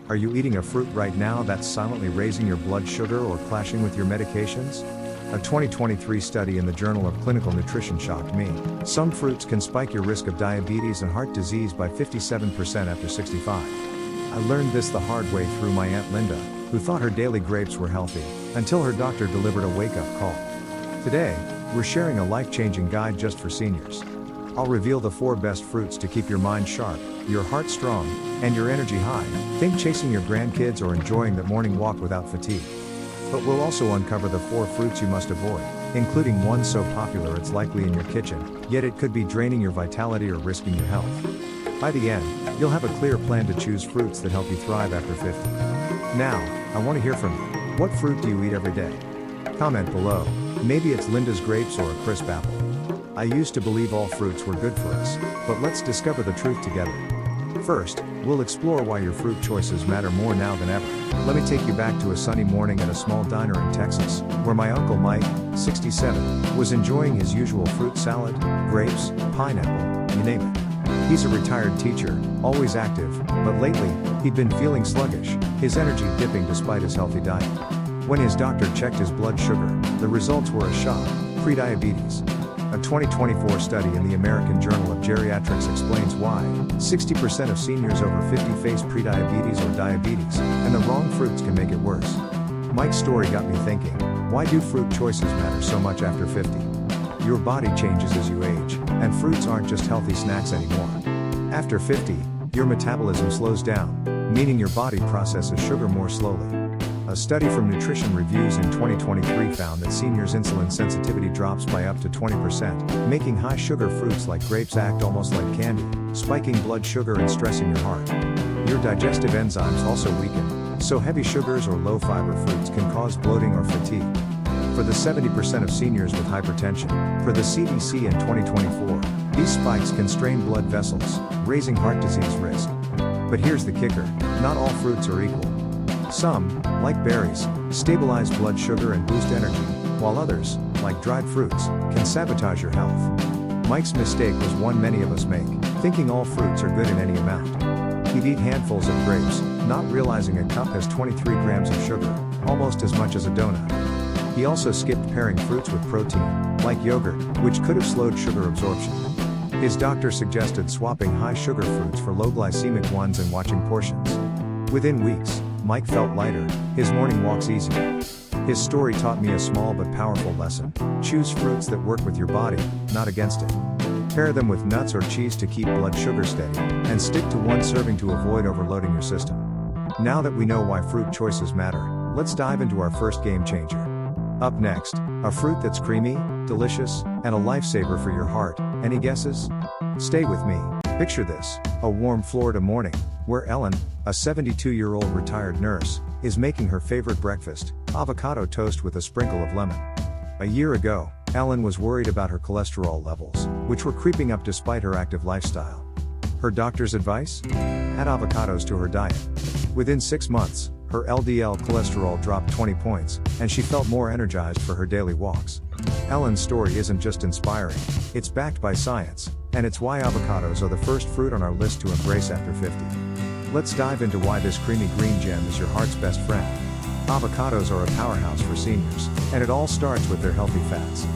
Are you eating a fruit right now that's silently raising your blood sugar or clashing with your medications? A 2023 study in the Journal of Clinical Nutrition shocked me. Some fruits can spike your risk of diabetes and heart disease by 57% after 65. I learned this the hard way through my Aunt Linda, who thought her daily grapes were healthy, until her doctor delivered a wake-up call. Today, we're sharing a life-changing guide just for seniors. I'll reveal the 4 best fruits to keep your mind sharp, your heart strong, and your energy high. Think chasing your grandkids or enjoying that morning walk without fatigue. But we'll also uncover the 4 fruits you must avoid, including one so popular it's likely in your kitchen, yet it could be draining your vitality or risking your health. By the end, you'll have a clear plan to choose fruits that help you thrive after 50. Now, I want to hear from you. What fruit do you eat every day? Comment below. Maybe it's Linda's grapes or a crisp apple. I used to believe all fruits were good for us, but let's discover the truth together. First, we'll explore why your fruit choices matter more now than ever. Let me take you back to a sunny morning at a small diner in Texas, where my Uncle Mike, 67, was enjoying his usual fruit salad, grapes, pineapple, you name it. He's a retired teacher, always active, but lately, he'd been feeling sluggish, his energy dipping despite his healthy diet. When his doctor checked his blood sugar, the results were a shock: prediabetes. A 2024 study in the American Journal of Geriatrics explains why 60% of seniors over 50 face prediabetes or diabetes, and the wrong fruits can make it worse. Mike's story got me thinking, why do fruit choices matter so much after 50? Your body changes as you age, and fruits aren't just healthy snacks anymore. After 50, your metabolism slows down, meaning your body processes sugar more slowly. A study from Nutrition Reviews in 2023 found that seniors' insulin sensitivity drops by up to 20%, making high-sugar fruits like grapes act almost like candy, spiking blood sugar and stressing your heart. Your digestive enzymes also weaken, so heavy sugars or low-fiber fruits can cause bloating or fatigue. For the 70% of seniors with hypertension, per the CDC in 2024, these spikes can strain blood vessels, raising heart disease risk. But here's the kicker: not all fruits are equal. Some, like berries, stabilize blood sugar and boost energy, while others, like dried fruits, can sabotage your health. Mike's mistake was one many of us make, thinking all fruits are good in any amount. He'd eat handfuls of grapes, not realizing a cup has 23 grams of sugar, almost as much as a donut. He also skipped pairing fruits with protein, like yogurt, which could have slowed sugar absorption. His doctor suggested swapping high-sugar fruits for low-glycemic ones and watching portions. Within weeks, Mike felt lighter, his morning walks easier. His story taught me a small but powerful lesson: choose fruits that work with your body, not against it. Pair them with nuts or cheese to keep blood sugar steady, and stick to one serving to avoid overloading your system. Now that we know why fruit choices matter, let's dive into our first game changer. Up next, a fruit that's creamy, delicious, and a lifesaver for your heart. Any guesses? Stay with me. Picture this: a warm Florida morning, where Ellen, a 72-year-old retired nurse, is making her favorite breakfast, avocado toast with a sprinkle of lemon. A year ago, Ellen was worried about her cholesterol levels, which were creeping up despite her active lifestyle. Her doctor's advice? Add avocados to her diet. Within 6 months, her LDL cholesterol dropped 20 points, and she felt more energized for her daily walks. Ellen's story isn't just inspiring, it's backed by science, and it's why avocados are the first fruit on our list to embrace after 50. Let's dive into why this creamy green gem is your heart's best friend. Avocados are a powerhouse for seniors, and it all starts with their healthy fats.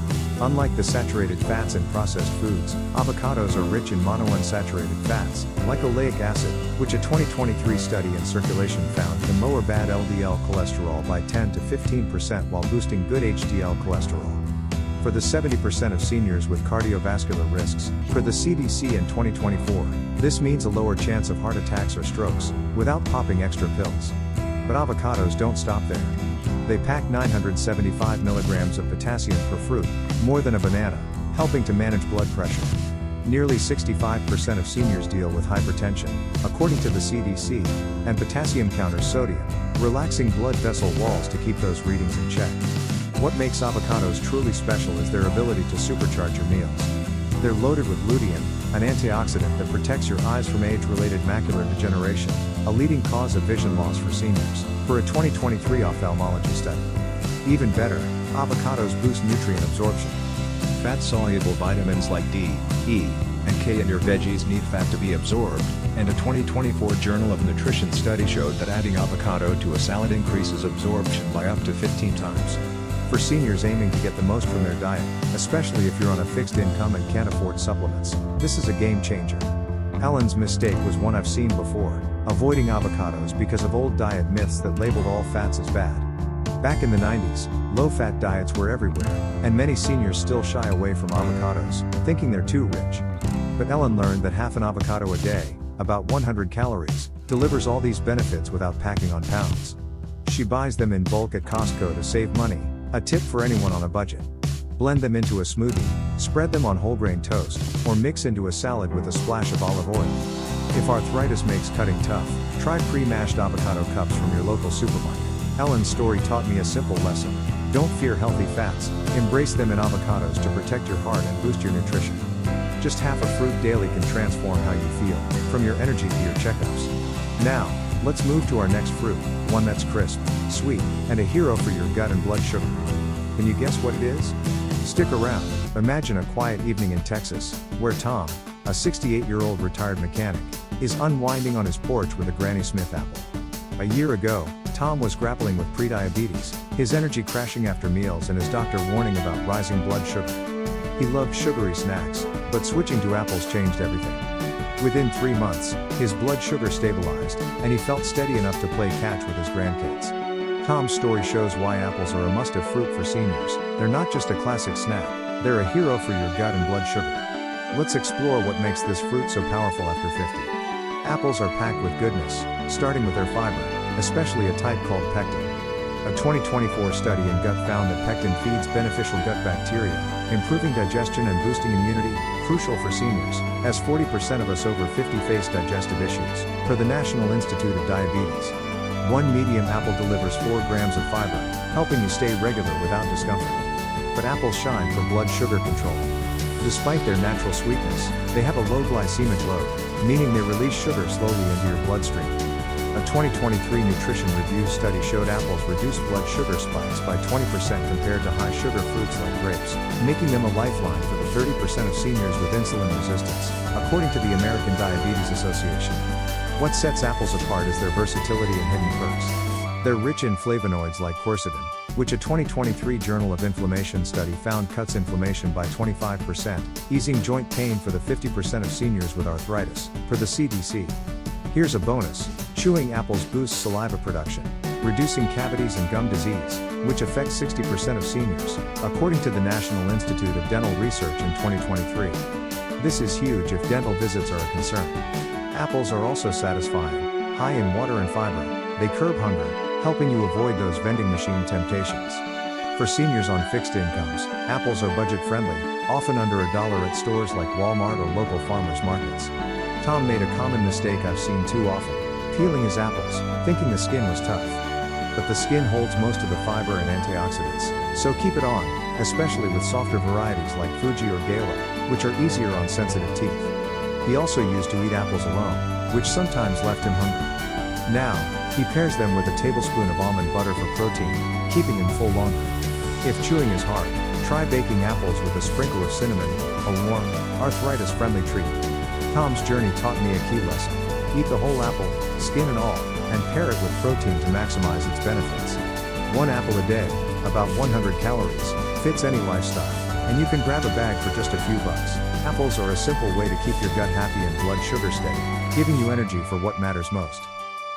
Unlike the saturated fats in processed foods, avocados are rich in monounsaturated fats, like oleic acid, which a 2023 study in Circulation found can lower bad LDL cholesterol by 10 to 15% while boosting good HDL cholesterol. For the 70% of seniors with cardiovascular risks, per the CDC in 2024, this means a lower chance of heart attacks or strokes, without popping extra pills. But avocados don't stop there. They pack 975 milligrams of potassium per fruit, more than a banana, helping to manage blood pressure. Nearly 65% of seniors deal with hypertension, according to the CDC, and potassium counters sodium, relaxing blood vessel walls to keep those readings in check. What makes avocados truly special is their ability to supercharge your meals. They're loaded with lutein, an antioxidant that protects your eyes from age-related macular degeneration, a leading cause of vision loss for seniors, per a 2023 ophthalmology study. Even better, avocados boost nutrient absorption. Fat-soluble vitamins like D, E, and K in your veggies need fat to be absorbed, and a 2024 Journal of Nutrition study showed that adding avocado to a salad increases absorption by up to 15 times. For seniors aiming to get the most from their diet, especially if you're on a fixed income and can't afford supplements, this is a game changer. Ellen's mistake was one I've seen before, avoiding avocados because of old diet myths that labeled all fats as bad. Back in the 90s, low-fat diets were everywhere, and many seniors still shy away from avocados, thinking they're too rich. But Ellen learned that half an avocado a day, about 100 calories, delivers all these benefits without packing on pounds. She buys them in bulk at Costco to save money, a tip for anyone on a budget. Blend them into a smoothie, spread them on whole grain toast, or mix into a salad with a splash of olive oil. If arthritis makes cutting tough, try pre-mashed avocado cups from your local supermarket. Ellen's story taught me a simple lesson. Don't fear healthy fats, embrace them in avocados to protect your heart and boost your nutrition. Just half a fruit daily can transform how you feel, from your energy to your checkups. Now, let's move to our next fruit, one that's crisp, sweet, and a hero for your gut and blood sugar. Can you guess what it is? Stick around. Imagine a quiet evening in Texas, where Tom, a 68-year-old retired mechanic, is unwinding on his porch with a Granny Smith apple. A year ago, Tom was grappling with prediabetes, his energy crashing after meals and his doctor warning about rising blood sugar. He loved sugary snacks, but switching to apples changed everything. Within 3 months, his blood sugar stabilized, and he felt steady enough to play catch with his grandkids. Tom's story shows why apples are a must-have fruit for seniors. They're not just a classic snack, they're a hero for your gut and blood sugar. Let's explore what makes this fruit so powerful after 50. Apples are packed with goodness, starting with their fiber, especially a type called pectin. A 2024 study in gut found that pectin feeds beneficial gut bacteria, improving digestion and boosting immunity, crucial for seniors, as 40% of us over 50 face digestive issues, per the National Institute of Diabetes. One medium apple delivers 4 grams of fiber, helping you stay regular without discomfort. But apples shine for blood sugar control. Despite their natural sweetness, they have a low glycemic load, meaning they release sugar slowly into your bloodstream. A 2023 Nutrition Review study showed apples reduce blood sugar spikes by 20% compared to high-sugar fruits like grapes, making them a lifeline for the 30% of seniors with insulin resistance, according to the American Diabetes Association. What sets apples apart is their versatility and hidden perks. They're rich in flavonoids like quercetin, which a 2023 Journal of Inflammation study found cuts inflammation by 25%, easing joint pain for the 50% of seniors with arthritis, per the CDC. Here's a bonus. Chewing apples boosts saliva production, reducing cavities and gum disease, which affects 60% of seniors, according to the National Institute of Dental Research in 2023. This is huge if dental visits are a concern. Apples are also satisfying, high in water and fiber. They curb hunger, helping you avoid those vending machine temptations. For seniors on fixed incomes, apples are budget-friendly, often under $1 at stores like Walmart or local farmers markets. Tom made a common mistake I've seen too often, peeling his apples, thinking the skin was tough. But the skin holds most of the fiber and antioxidants, so keep it on, especially with softer varieties like Fuji or Gala, which are easier on sensitive teeth. He also used to eat apples alone, which sometimes left him hungry. Now, he pairs them with a tablespoon of almond butter for protein, keeping him full longer. If chewing is hard, try baking apples with a sprinkle of cinnamon, a warm, arthritis-friendly treat. Tom's journey taught me a key lesson. Eat the whole apple, skin and all, and pair it with protein to maximize its benefits. 1 apple a day, about 100 calories, fits any lifestyle, and you can grab a bag for just a few bucks. Apples are a simple way to keep your gut happy and blood sugar steady, giving you energy for what matters most.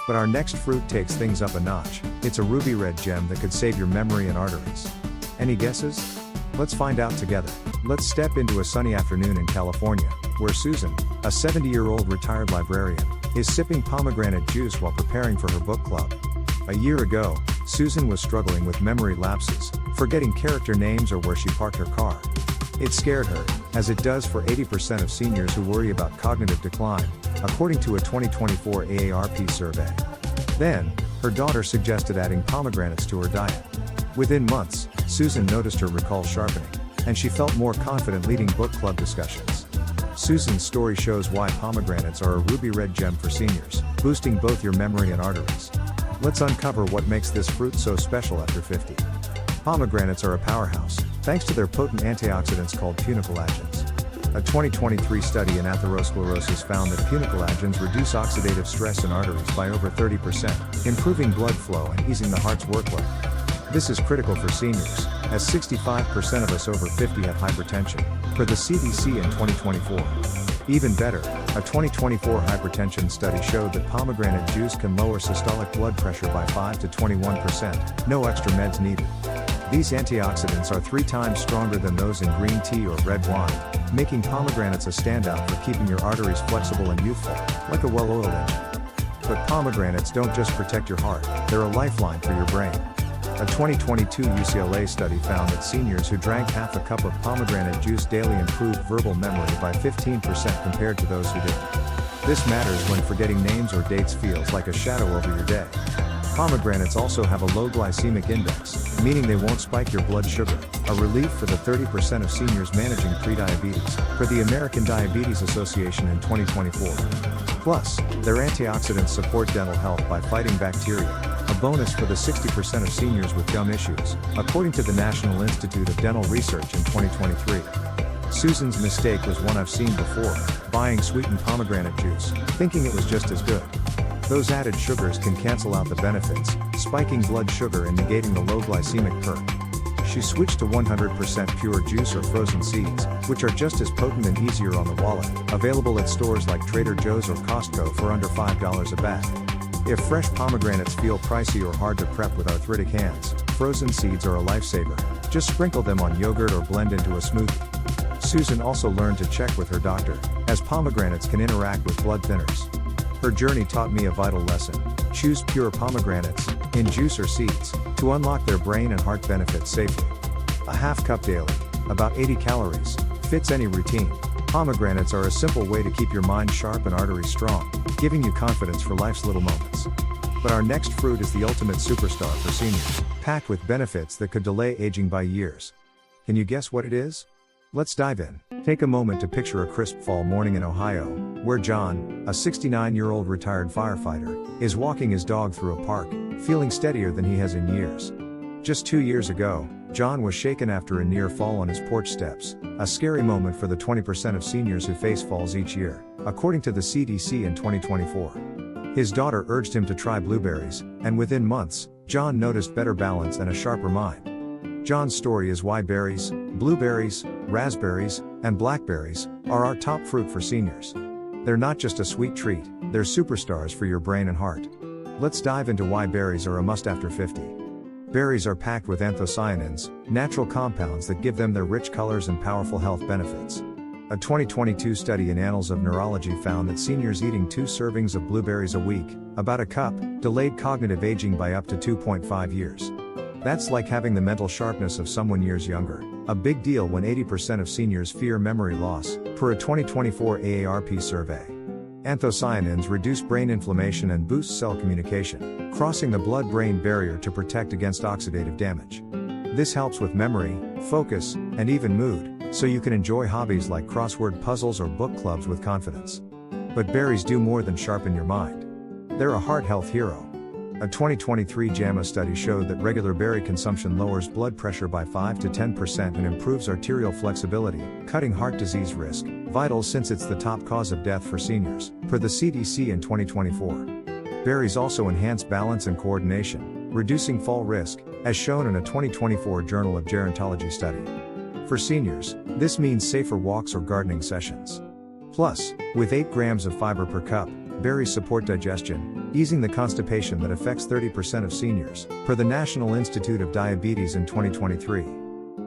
But our next fruit takes things up a notch. It's a ruby red gem that could save your memory and arteries. Any guesses? Let's find out together. Let's step into a sunny afternoon in California, where Susan, a 70-year-old retired librarian, is sipping pomegranate juice while preparing for her book club. A year ago, Susan was struggling with memory lapses, forgetting character names or where she parked her car. It scared her, as it does for 80% of seniors who worry about cognitive decline, according to a 2024 AARP survey. Then, her daughter suggested adding pomegranates to her diet. Within months, Susan noticed her recall sharpening, and she felt more confident leading book club discussions. Susan's story shows why pomegranates are a ruby red gem for seniors, boosting both your memory and arteries. Let's uncover what makes this fruit so special after 50. Pomegranates are a powerhouse, thanks to their potent antioxidants called punicalagins. A 2023 study in atherosclerosis found that punicalagins reduce oxidative stress in arteries by over 30%, improving blood flow and easing the heart's workload. This is critical for seniors, as 65% of us over 50 have hypertension, per the CDC in 2024. Even better, a 2024 hypertension study showed that pomegranate juice can lower systolic blood pressure by 5 to 21%, no extra meds needed. These antioxidants are 3 times stronger than those in green tea or red wine, making pomegranates a standout for keeping your arteries flexible and youthful, like a well-oiled engine. But pomegranates don't just protect your heart, they're a lifeline for your brain. A 2022 UCLA study found that seniors who drank half a cup of pomegranate juice daily improved verbal memory by 15% compared to those who didn't. This matters when forgetting names or dates feels like a shadow over your day. Pomegranates also have a low glycemic index, meaning they won't spike your blood sugar, a relief for the 30% of seniors managing prediabetes, per the American Diabetes Association in 2024. Plus, their antioxidants support dental health by fighting bacteria, a bonus for the 60% of seniors with gum issues, according to the National Institute of Dental Research in 2023. Susan's mistake was one I've seen before, buying sweetened pomegranate juice, thinking it was just as good. Those added sugars can cancel out the benefits, spiking blood sugar and negating the low glycemic perk. She switched to 100% pure juice or frozen seeds, which are just as potent and easier on the wallet, available at stores like Trader Joe's or Costco for under $5 a bag. If fresh pomegranates feel pricey or hard to prep with arthritic hands, frozen seeds are a lifesaver. Just sprinkle them on yogurt or blend into a smoothie. Susan also learned to check with her doctor, as pomegranates can interact with blood thinners. Her journey taught me a vital lesson: choose pure pomegranates, in juice or seeds, to unlock their brain and heart benefits safely. A half cup daily, about 80 calories, fits any routine. Pomegranates are a simple way to keep your mind sharp and arteries strong, giving you confidence for life's little moments. But our next fruit is the ultimate superstar for seniors, packed with benefits that could delay aging by years. Can you guess what it is? Let's dive in. Take a moment to picture a crisp fall morning in Ohio, where John, a 69-year-old retired firefighter, is walking his dog through a park, feeling steadier than he has in years. Just 2 years ago, John was shaken after a near fall on his porch steps, a scary moment for the 20% of seniors who face falls each year, according to the CDC in 2024. His daughter urged him to try blueberries, and within months, John noticed better balance and a sharper mind. John's story is why berries, blueberries, raspberries, and blackberries are our top fruit for seniors. They're not just a sweet treat, they're superstars for your brain and heart. Let's dive into why berries are a must after 50. Berries are packed with anthocyanins, natural compounds that give them their rich colors and powerful health benefits. A 2022 study in Annals of Neurology found that seniors eating 2 servings of blueberries a week, about a cup, delayed cognitive aging by up to 2.5 years. That's like having the mental sharpness of someone years younger, a big deal when 80% of seniors fear memory loss, per a 2024 AARP survey. Anthocyanins reduce brain inflammation and boost cell communication, crossing the blood-brain barrier to protect against oxidative damage. This helps with memory, focus, and even mood, so you can enjoy hobbies like crossword puzzles or book clubs with confidence. But berries do more than sharpen your mind. They're a heart health hero. A 2023 JAMA study showed that regular berry consumption lowers blood pressure by 5 to 10% and improves arterial flexibility, cutting heart disease risk, vital since it's the top cause of death for seniors, per the CDC in 2024. Berries also enhance balance and coordination, reducing fall risk, as shown in a 2024 Journal of Gerontology study. For seniors, this means safer walks or gardening sessions. Plus, with 8 grams of fiber per cup, berries support digestion, easing the constipation that affects 30% of seniors, per the National Institute of Diabetes in 2023.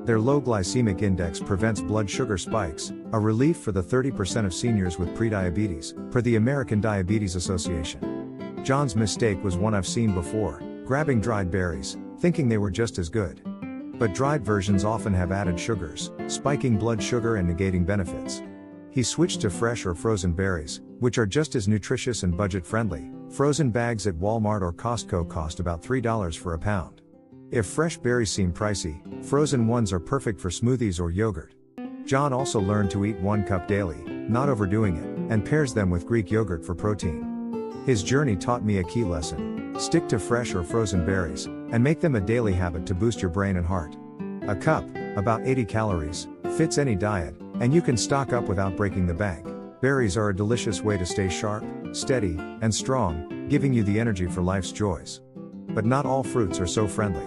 Their low glycemic index prevents blood sugar spikes, a relief for the 30% of seniors with prediabetes, per the American Diabetes Association. John's mistake was one I've seen before, grabbing dried berries, thinking they were just as good. But dried versions often have added sugars, spiking blood sugar and negating benefits. He switched to fresh or frozen berries, which are just as nutritious and budget-friendly. Frozen bags at Walmart or Costco cost about $3 for a pound. If fresh berries seem pricey, frozen ones are perfect for smoothies or yogurt. John also learned to eat 1 cup daily, not overdoing it, and pairs them with Greek yogurt for protein. His journey taught me a key lesson: stick to fresh or frozen berries, and make them a daily habit to boost your brain and heart. A cup, about 80 calories, fits any diet, And you can stock up without breaking the bank. Berries are a delicious way to stay sharp, steady, and strong, giving you the energy for life's joys. But not all fruits are so friendly.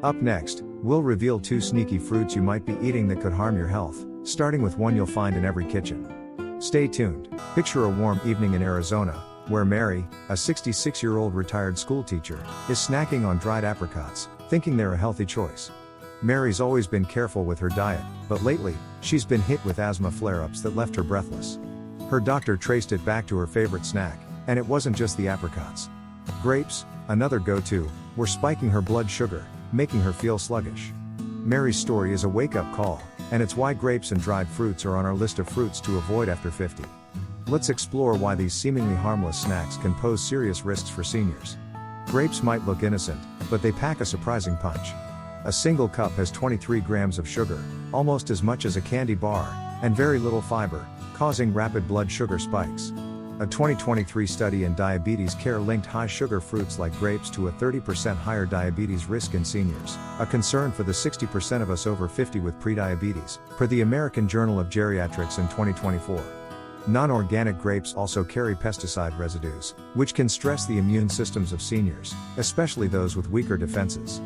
Up next, we'll reveal 2 sneaky fruits you might be eating that could harm your health, starting with one you'll find in every kitchen. Stay tuned. Picture a warm evening in Arizona, where Mary, a 66-year-old retired schoolteacher, is snacking on dried apricots, thinking they're a healthy choice. Mary's always been careful with her diet, but lately, she's been hit with asthma flare-ups that left her breathless. Her doctor traced it back to her favorite snack, and it wasn't just the apricots. Grapes, another go-to, were spiking her blood sugar, making her feel sluggish. Mary's story is a wake-up call, and it's why grapes and dried fruits are on our list of fruits to avoid after 50. Let's explore why these seemingly harmless snacks can pose serious risks for seniors. Grapes might look innocent, but they pack a surprising punch. A single cup has 23 grams of sugar, almost as much as a candy bar, and very little fiber, causing rapid blood sugar spikes. A 2023 study in diabetes care linked high sugar fruits like grapes to a 30% higher diabetes risk in seniors, a concern for the 60% of us over 50 with prediabetes, per the American Journal of Geriatrics in 2024. Non-organic grapes also carry pesticide residues, which can stress the immune systems of seniors, especially those with weaker defenses.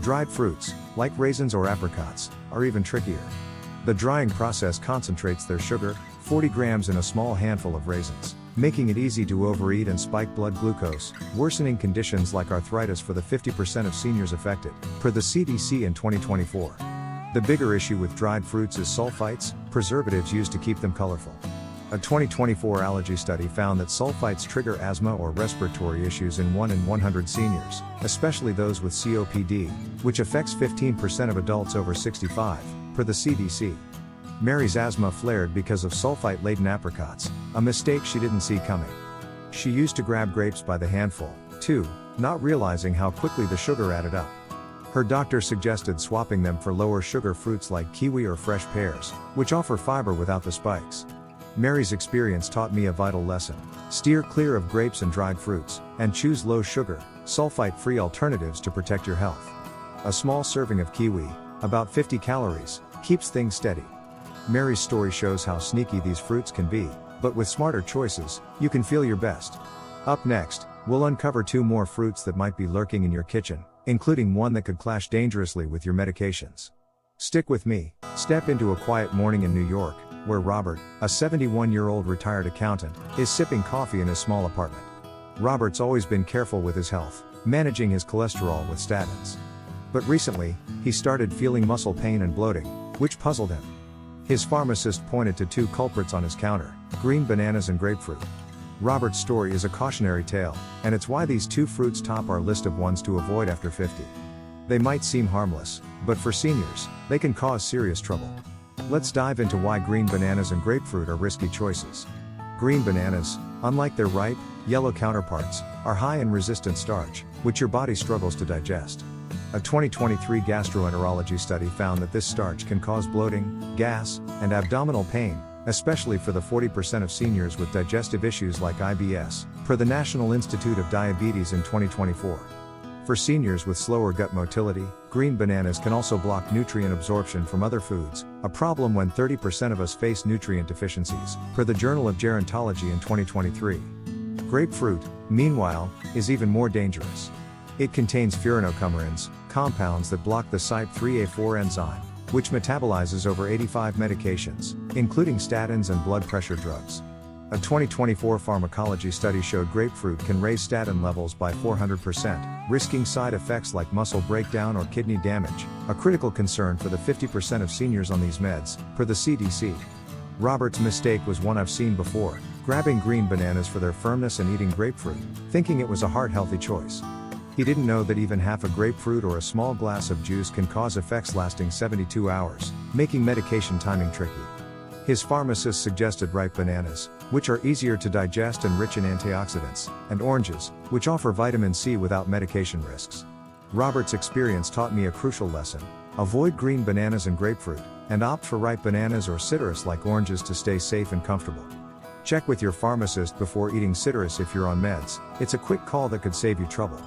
Dried fruits, like raisins or apricots, are even trickier. The drying process concentrates their sugar, 40 grams in a small handful of raisins, making it easy to overeat and spike blood glucose, worsening conditions like arthritis for the 50% of seniors affected, per the CDC in 2024. The bigger issue with dried fruits is sulfites, preservatives used to keep them colorful. A 2024 allergy study found that sulfites trigger asthma or respiratory issues in 1 in 100 seniors, especially those with COPD, which affects 15% of adults over 65, per the CDC. Mary's asthma flared because of sulfite-laden apricots, a mistake she didn't see coming. She used to grab grapes by the handful, too, not realizing how quickly the sugar added up. Her doctor suggested swapping them for lower sugar fruits like kiwi or fresh pears, which offer fiber without the spikes. Mary's experience taught me a vital lesson: steer clear of grapes and dried fruits, and choose low sugar, sulfite-free alternatives to protect your health. A small serving of kiwi, about 50 calories, keeps things steady. Mary's story shows how sneaky these fruits can be, but with smarter choices, you can feel your best. Up next, we'll uncover 2 more fruits that might be lurking in your kitchen, including one that could clash dangerously with your medications. Stick with me. Step into a quiet morning in New York, where Robert, a 71-year-old retired accountant, is sipping coffee in his small apartment. Robert's always been careful with his health, managing his cholesterol with statins. But recently, he started feeling muscle pain and bloating, which puzzled him. His pharmacist pointed to 2 culprits on his counter: green bananas and grapefruit. Robert's story is a cautionary tale, and it's why these 2 fruits top our list of ones to avoid after 50. They might seem harmless, but for seniors, they can cause serious trouble. Let's dive into why green bananas and grapefruit are risky choices. Green bananas, unlike their ripe, yellow counterparts, are high in resistant starch, which your body struggles to digest. A 2023 gastroenterology study found that this starch can cause bloating, gas, and abdominal pain, especially for the 40% of seniors with digestive issues like IBS, per the National Institute of Diabetes in 2024. For seniors with slower gut motility, green bananas can also block nutrient absorption from other foods, a problem when 30% of us face nutrient deficiencies, per the Journal of Gerontology in 2023. Grapefruit, meanwhile, is even more dangerous. It contains furanocoumarins, compounds that block the CYP3A4 enzyme, which metabolizes over 85 medications, including statins and blood pressure drugs. A 2024 pharmacology study showed grapefruit can raise statin levels by 400%, risking side effects like muscle breakdown or kidney damage, a critical concern for the 50% of seniors on these meds, per the CDC. Robert's mistake was one I've seen before: grabbing green bananas for their firmness and eating grapefruit, thinking it was a heart-healthy choice. He didn't know that even half a grapefruit or a small glass of juice can cause effects lasting 72 hours, making medication timing tricky. His pharmacist suggested ripe bananas, which are easier to digest and rich in antioxidants, and oranges, which offer vitamin C without medication risks. Robert's experience taught me a crucial lesson: avoid green bananas and grapefruit, and opt for ripe bananas or citrus like oranges to stay safe and comfortable. Check with your pharmacist before eating citrus if you're on meds. It's a quick call that could save you trouble.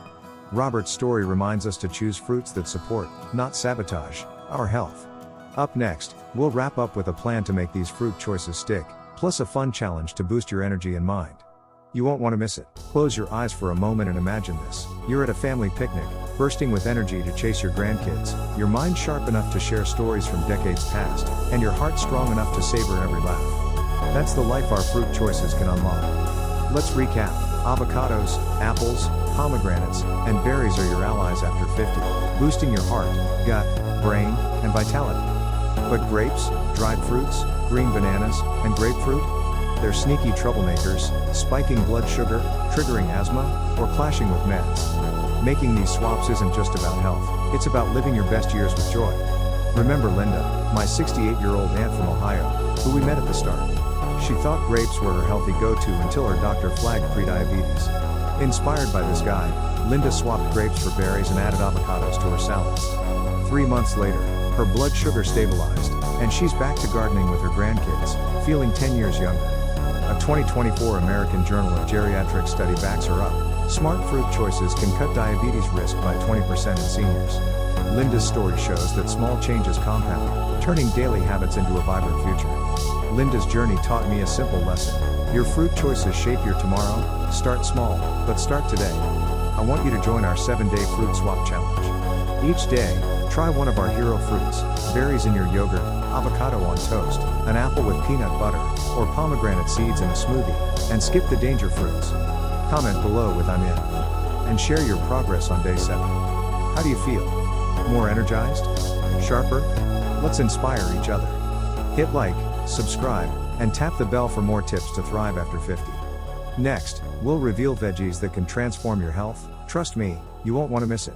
Robert's story reminds us to choose fruits that support, not sabotage, our health. Up next, we'll wrap up with a plan to make these fruit choices stick, plus a fun challenge to boost your energy and mind. You won't want to miss it. Close your eyes for a moment and imagine this. You're at a family picnic, bursting with energy to chase your grandkids, your mind sharp enough to share stories from decades past, and your heart strong enough to savor every laugh. That's the life our fruit choices can unlock. Let's recap. Avocados, apples, pomegranates, and berries are your allies after 50, boosting your heart, gut, brain, and vitality. But grapes, dried fruits, green bananas, and grapefruit? They're sneaky troublemakers, spiking blood sugar, triggering asthma, or clashing with meds. Making these swaps isn't just about health, it's about living your best years with joy. Remember Linda, my 68-year-old aunt from Ohio, who we met at the start. She thought grapes were her healthy go-to until her doctor flagged prediabetes. Inspired by this guide, Linda swapped grapes for berries and added avocados to her salads. 3 months later, her blood sugar stabilized, and she's back to gardening with her grandkids, feeling 10 years younger. A 2024 American Journal of Geriatrics study backs her up. Smart fruit choices can cut diabetes risk by 20% in seniors. Linda's story shows that small changes compound, turning daily habits into a vibrant future. Linda's journey taught me a simple lesson. Your fruit choices shape your tomorrow. Start small, but start today. I want you to join our 7-day fruit swap challenge. Each day, try one of our hero fruits, berries in your yogurt, avocado on toast, an apple with peanut butter, or pomegranate seeds in a smoothie, and skip the danger fruits. Comment below with I'm in. And share your progress on day 7. How do you feel? More energized? Sharper? Let's inspire each other. Hit like, subscribe, and tap the bell for more tips to thrive after 50. Next, we'll reveal veggies that can transform your health. Trust me, you won't want to miss it.